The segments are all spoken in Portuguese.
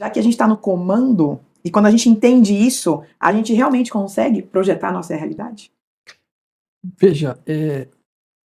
Já que a gente está no comando, e quando a gente entende isso, a gente realmente consegue projetar a nossa realidade? Veja,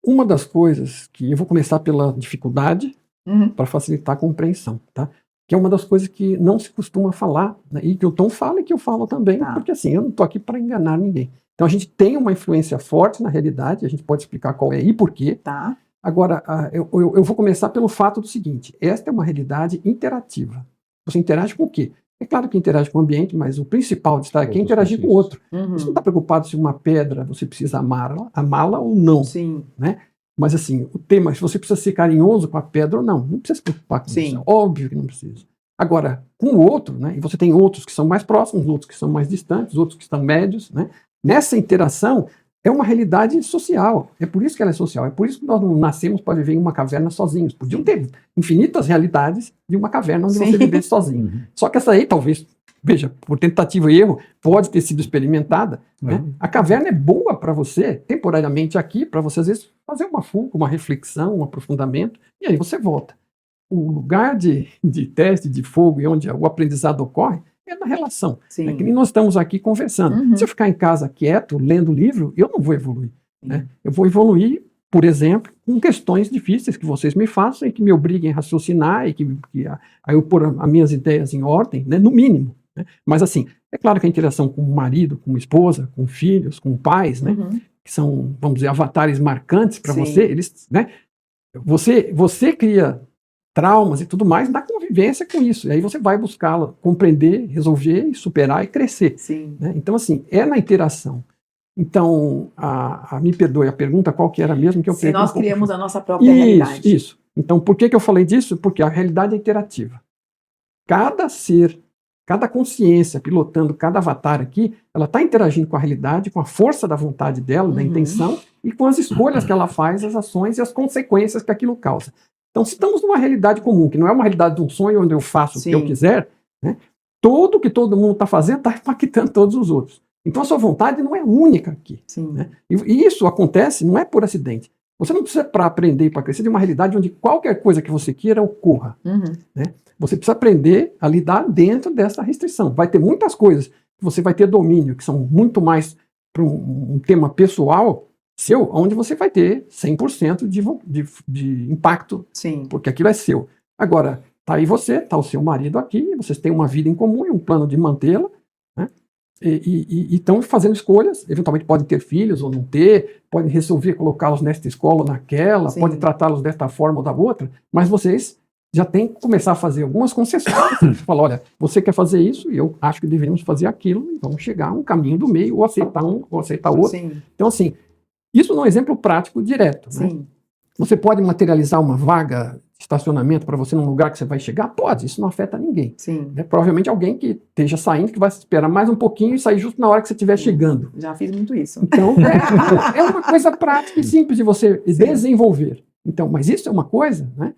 uma das coisas que eu vou começar pela dificuldade Uhum. para facilitar a compreensão, tá? Que é uma das coisas que não se costuma falar, né, e que o Tom fala e que eu falo também, Tá. porque assim, eu não estou aqui para enganar ninguém. Então a gente tem uma influência forte na realidade, a gente pode explicar qual é e por quê. Tá. Agora, eu vou começar pelo fato do seguinte: esta é uma realidade interativa. Você interage com o quê? É claro que interage com o ambiente, mas o principal de estar aqui é interagir com o outro. Você não está preocupado se uma pedra você precisa amá-la ou não. Sim. Né? Mas assim, o tema, se você precisa ser carinhoso com a pedra ou não precisa se preocupar com isso. É óbvio que não precisa. Agora, com o outro, né, e você tem outros que são mais próximos, outros que são mais distantes, outros que estão médios, né, nessa interação é uma realidade social. É por isso que ela é social. É por isso que nós não nascemos para viver em uma caverna sozinhos. Podiam ter infinitas realidades de uma caverna onde você vivesse sozinho. Só que essa aí, talvez, veja, por tentativa e erro, pode ter sido experimentada. Né? A caverna é boa para você, temporariamente aqui, para você, às vezes, fazer uma fuga, uma reflexão, um aprofundamento, e aí você volta. O lugar de teste, de fogo, e onde o aprendizado ocorre, é na relação. É que nem nós estamos aqui conversando. Se eu ficar em casa quieto, lendo livro, eu não vou evoluir. Né? Eu vou evoluir, por exemplo, com questões difíceis que vocês me façam e que me obriguem a raciocinar e que eu pôr as minhas ideias em ordem, né? No mínimo. Né? Mas assim, é claro que a interação com o marido, com a esposa, com filhos, com pais, né? Que são, vamos dizer, avatares marcantes para você, eles, né? Você cria traumas e tudo mais na convivência com isso. E aí você vai buscá-la, compreender, resolver, superar e crescer. Né? Então, assim, é na interação. Então, me perdoe, a pergunta qual que era mesmo que eu perdi? Se nós criamos a nossa própria realidade. Isso. Então, por que eu falei disso? Porque a realidade é interativa. Cada ser, cada consciência pilotando cada avatar aqui, ela está interagindo com a realidade, com a força da vontade dela, da intenção, e com as escolhas que ela faz, as ações e as consequências que aquilo causa. Então, se estamos numa realidade comum, que não é uma realidade de um sonho onde eu faço o que eu quiser, né, tudo que todo mundo está fazendo está impactando todos os outros. Então, a sua vontade não é única aqui. Né? E isso acontece, não é por acidente. Você não precisa, para aprender e para crescer, de uma realidade onde qualquer coisa que você queira ocorra. Né? Você precisa aprender a lidar dentro dessa restrição. Vai ter muitas coisas que você vai ter domínio, que são muito mais para um tema pessoal seu, onde você vai ter 100% de impacto, porque aquilo é seu. Agora, tá aí você, tá o seu marido aqui, vocês têm uma vida em comum e um plano de mantê-la, né? E estão fazendo escolhas, eventualmente podem ter filhos ou não ter, podem resolver colocá-los nesta escola ou naquela, podem tratá-los desta forma ou da outra, mas vocês já tem que começar a fazer algumas concessões. Fala, olha, você quer fazer isso e eu acho que deveríamos fazer aquilo, e vamos chegar a um caminho do meio, ou aceitar um, ou aceitar outro. Então, assim, isso é um exemplo prático direto. Né? Você pode materializar uma vaga de estacionamento para você num lugar que você vai chegar? Pode, isso não afeta ninguém. Né? Provavelmente alguém que esteja saindo, que vai esperar mais um pouquinho e sair justo na hora que você estiver chegando. Já fiz muito isso. Então, é uma coisa prática e simples de você desenvolver. Então, mas isso é uma coisa, né?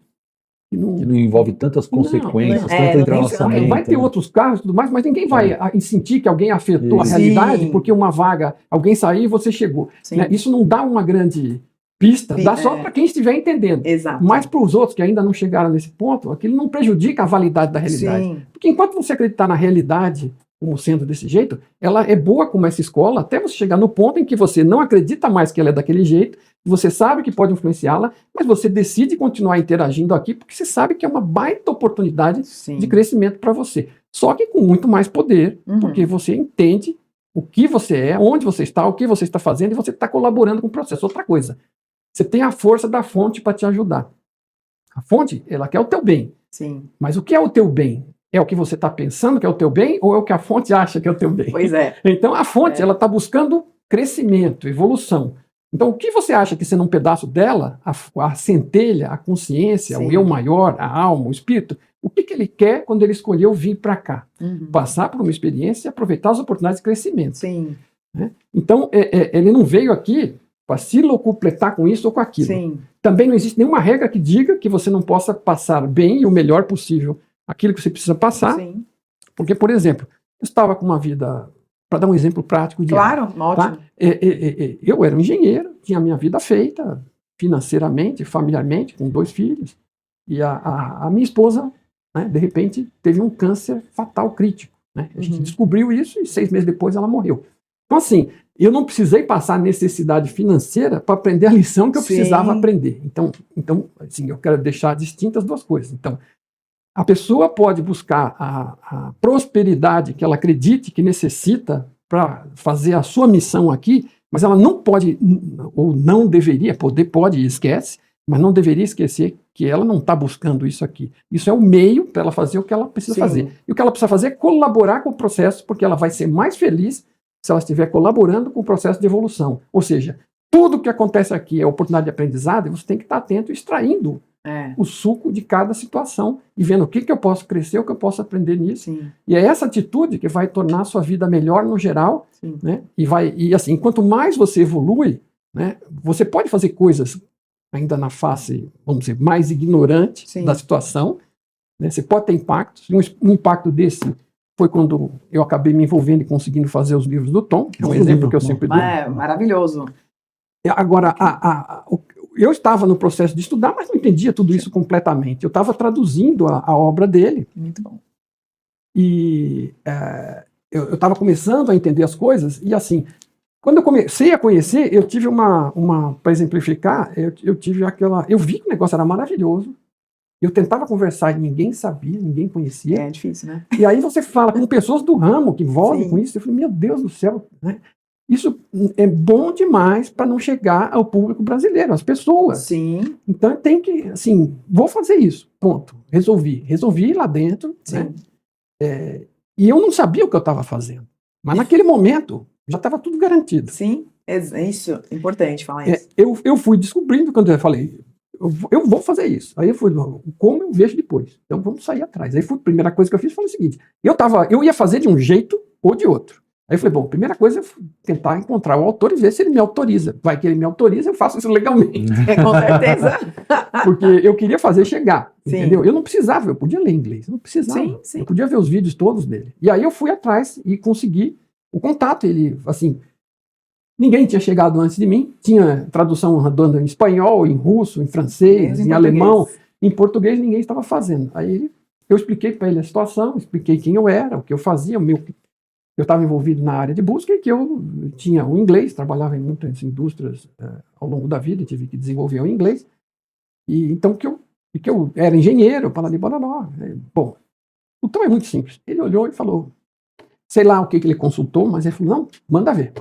Que não envolve tantas consequências, tanto entrelaçamento. Vai ter outros carros e tudo mais, mas ninguém vai sentir que alguém afetou a realidade porque uma vaga, alguém saiu e você chegou. Né? Isso não dá uma grande pista, dá só para quem estiver entendendo. Mas para os outros que ainda não chegaram nesse ponto, aquilo não prejudica a validade da realidade. Porque enquanto você acreditar na realidade como sendo desse jeito, ela é boa como essa escola, até você chegar no ponto em que você não acredita mais que ela é daquele jeito, você sabe que pode influenciá-la, mas você decide continuar interagindo aqui porque você sabe que é uma baita oportunidade de crescimento para você. Só que com muito mais poder, porque você entende o que você é, onde você está, o que você está fazendo, e você está colaborando com o processo. Outra coisa, você tem a força da fonte para te ajudar. A fonte, ela quer o teu bem. Mas o que é o teu bem? É o que você está pensando que é o teu bem ou é o que a fonte acha que é o teu bem? Pois é. Então a fonte, ela está buscando crescimento, evolução. Então o que você acha que sendo um pedaço dela, a centelha, a consciência, o eu maior, a alma, o espírito, o que ele quer quando ele escolheu vir para cá? Passar por uma experiência e aproveitar as oportunidades de crescimento. Né? Então ele não veio aqui para se locupletar com isso ou com aquilo. Também não existe nenhuma regra que diga que você não possa passar bem e o melhor possível aquilo que você precisa passar. Porque, por exemplo, eu estava com uma vida, para dar um exemplo prático de ótimo. Tá? Eu era um engenheiro, tinha a minha vida feita financeiramente, familiarmente, com 2 filhos, e a minha esposa né, de repente teve um câncer fatal crítico. Né? A gente descobriu isso e 6 meses depois ela morreu. Então, assim, eu não precisei passar necessidade financeira para aprender a lição que eu precisava aprender. Então, assim, eu quero deixar distintas duas coisas. Então, a pessoa pode buscar a prosperidade que ela acredite que necessita para fazer a sua missão aqui, mas ela não pode, ou não deveria, pode e esquece, mas não deveria esquecer que ela não está buscando isso aqui. Isso é o meio para ela fazer o que ela precisa fazer. E o que ela precisa fazer é colaborar com o processo, porque ela vai ser mais feliz se ela estiver colaborando com o processo de evolução. Ou seja, tudo que acontece aqui é oportunidade de aprendizado e você tem que estar atento, extraindo o suco de cada situação e vendo o que eu posso crescer, o que eu posso aprender nisso. E é essa atitude que vai tornar a sua vida melhor no geral. Né? E assim, quanto mais você evolui, né, você pode fazer coisas ainda na face, vamos dizer, mais ignorante da situação. Né? Você pode ter impactos. Um impacto desse foi quando eu acabei me envolvendo e conseguindo fazer os livros do Tom, que é um exemplo que eu sempre dou. É maravilhoso. Agora, eu estava no processo de estudar, mas não entendia tudo isso completamente. Eu estava traduzindo a obra dele. Muito bom. E eu estava começando a entender as coisas, e assim, quando eu comecei a conhecer, eu tive para exemplificar, eu tive aquela... Eu vi que o negócio era maravilhoso. Eu tentava conversar e ninguém sabia, ninguém conhecia. É difícil, né? E aí você fala com pessoas do ramo que envolvem com isso. Eu falei, meu Deus do céu, né? Isso é bom demais para não chegar ao público brasileiro, às pessoas. Sim. Então tem que, assim, vou fazer isso, ponto. Resolvi ir lá dentro. Né? E eu não sabia o que eu estava fazendo. Mas naquele momento já estava tudo garantido. Sim, é isso, é importante falar isso. Eu fui descobrindo quando eu falei, eu vou fazer isso. Aí eu fui, como eu vejo depois. Então vamos sair atrás. Aí a primeira coisa que eu fiz foi o seguinte, eu ia fazer de um jeito ou de outro. Aí eu falei, bom, a primeira coisa é tentar encontrar o autor e ver se ele me autoriza. Vai que ele me autoriza, eu faço isso legalmente. Com certeza. Porque eu queria fazer chegar, entendeu? Eu não precisava, eu podia ler inglês, eu não precisava. Eu podia ver os vídeos todos dele. E aí eu fui atrás e consegui o contato. Ele, assim, ninguém tinha chegado antes de mim. Tinha tradução andando em espanhol, em russo, em francês, em alemão. Em português ninguém estava fazendo. Aí eu expliquei para ele a situação, expliquei quem eu era, o que eu fazia, eu estava envolvido na área de busca e que eu tinha o inglês, trabalhava em muitas indústrias ao longo da vida, tive que desenvolver o inglês. E então que eu era engenheiro, blá. Bom, o Tom é muito simples. Ele olhou e falou, sei lá o que ele consultou, mas ele falou, não, manda ver.